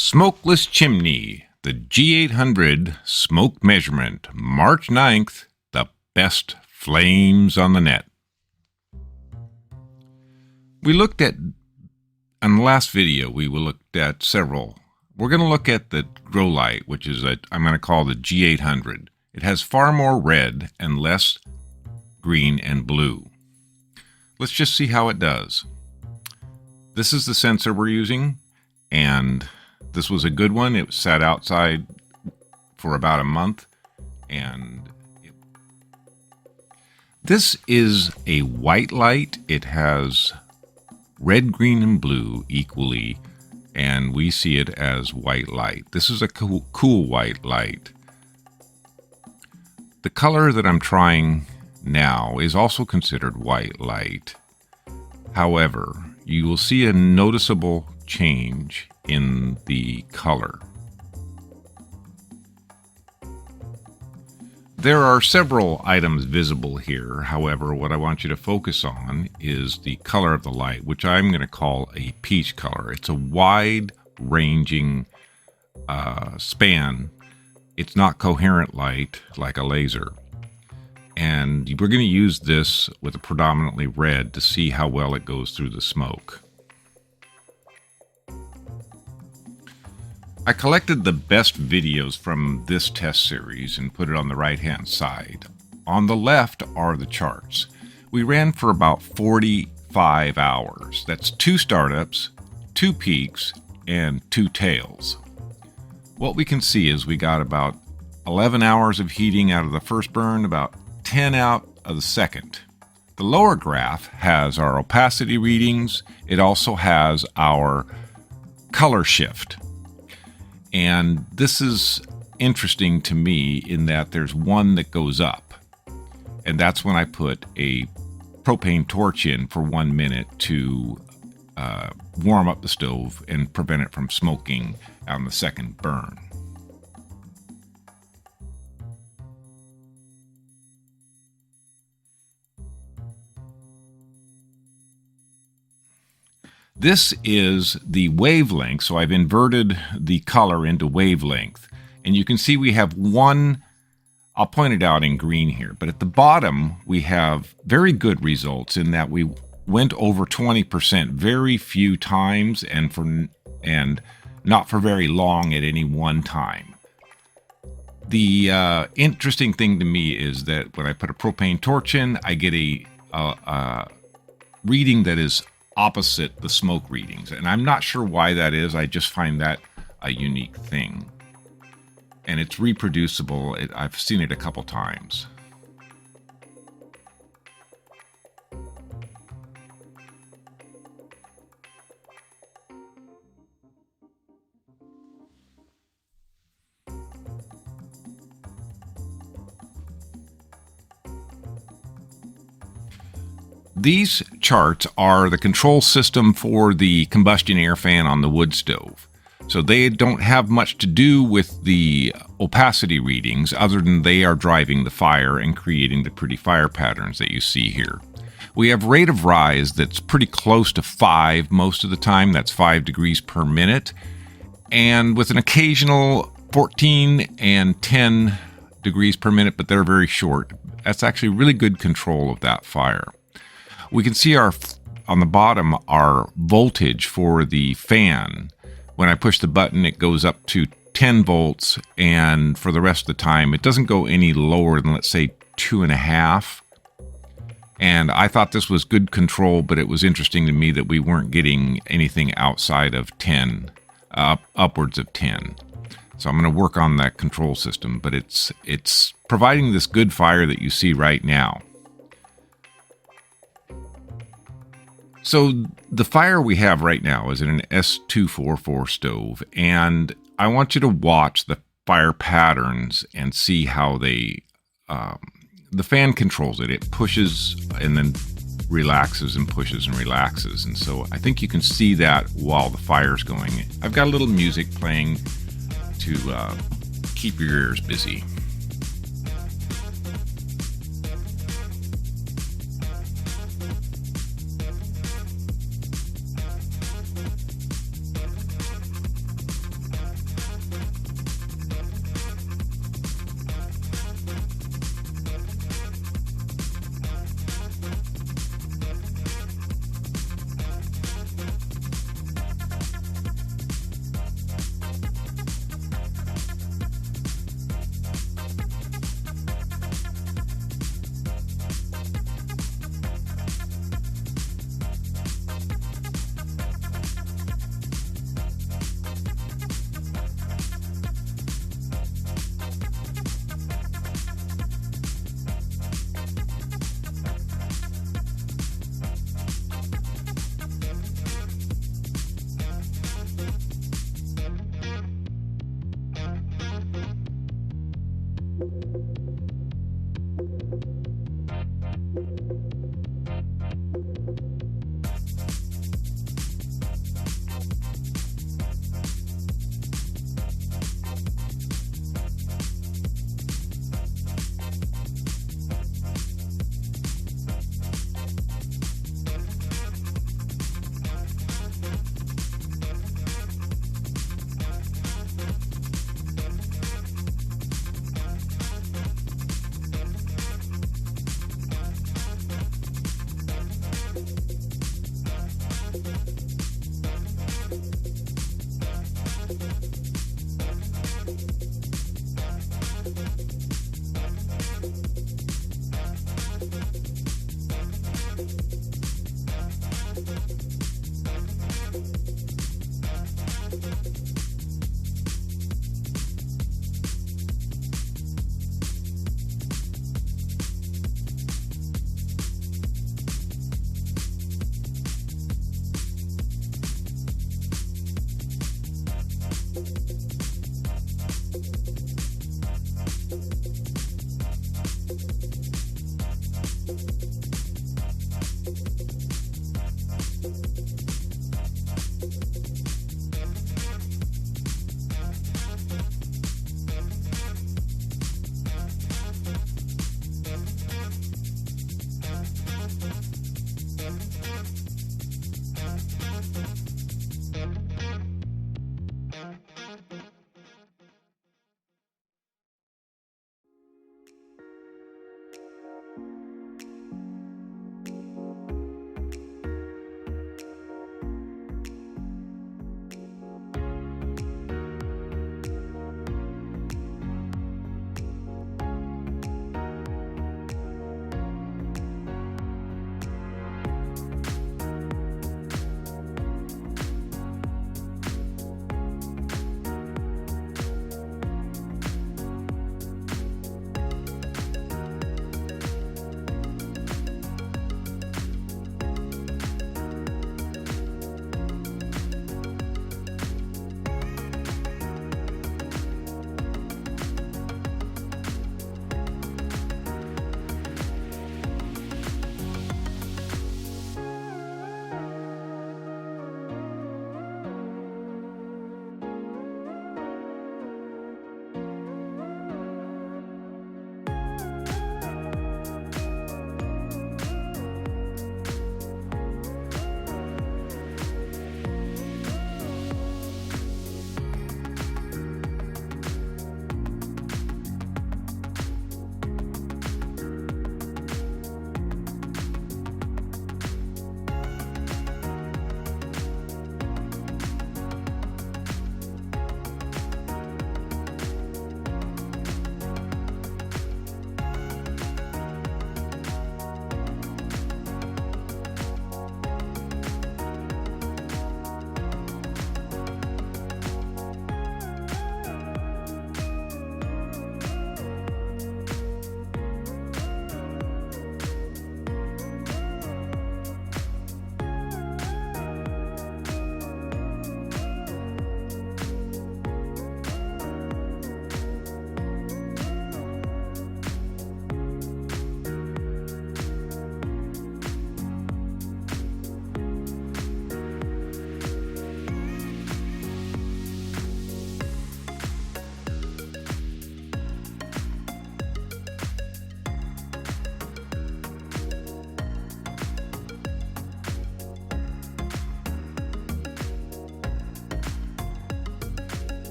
Smokeless chimney, the G800 smoke measurement, March 9th, the best flames on the net. We looked at, in the last video, we looked at several. We're going to look at the grow light, which is I'm going to call the G800. It has far more red and less green and blue. Let's just see how it does. This is the sensor we're using, and this was a good one. It sat outside for about a month, and this is a white light. It has red, green, and blue equally, and we see it as white light. This is a cool white light. The color that I'm trying now is also considered white light. However, you will see a noticeable change in the color. There are several items visible here. However, what I want you to focus on is the color of the light, which I'm going to call a peach color. It's a wide-ranging span. It's not coherent light like a laser. And we're going to use this with a predominantly red to see how well it goes through the smoke. I collected the best videos from this test series and put it on the right-hand side. On the left are the charts. We ran for about 45 hours. That's 2 startups, 2 peaks, and 2 tails. What we can see is we got about 11 hours of heating out of the first burn, about 10 out of the second. The lower graph has our opacity readings. It also has our color shift. And this is interesting to me in that there's one that goes up. And that's when I put a propane torch in for 1 minute to warm up the stove and prevent it from smoking on the second burn. This is the wavelength, so I've inverted the color into wavelength. And you can see we have one, I'll point it out in green here, but at the bottom we have very good results in that we went over 20% very few times and not for very long at any one time. The interesting thing to me is that when I put a propane torch in, I get a reading that is opposite the smoke readings, and I'm not sure why that is. I just find that a unique thing, and it's reproducible. I've seen it a couple times. These charts are the control system for the combustion air fan on the wood stove. So they don't have much to do with the opacity readings other than they are driving the fire and creating the pretty fire patterns that you see here. We have rate of rise that's pretty close to 5 most of the time. That's 5 degrees per minute. And with an occasional 14 and 10 degrees per minute, but they're very short. That's actually really good control of that fire. We can see on the bottom our voltage for the fan. When I push the button, it goes up to 10 volts, and for the rest of the time, it doesn't go any lower than, let's say, 2.5. And I thought this was good control, but it was interesting to me that we weren't getting anything outside of 10, upwards of 10. So I'm going to work on that control system, but it's providing this good fire that you see right now. So the fire we have right now is in an S244 stove, and I want you to watch the fire patterns and see how the fan controls it. It pushes and then relaxes and pushes and relaxes, and so I think you can see that while the fire's going. I've got a little music playing to keep your ears busy.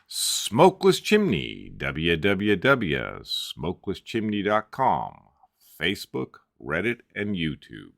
Smokeless Chimney, www.smokelesschimney.com, Facebook, Reddit, and YouTube.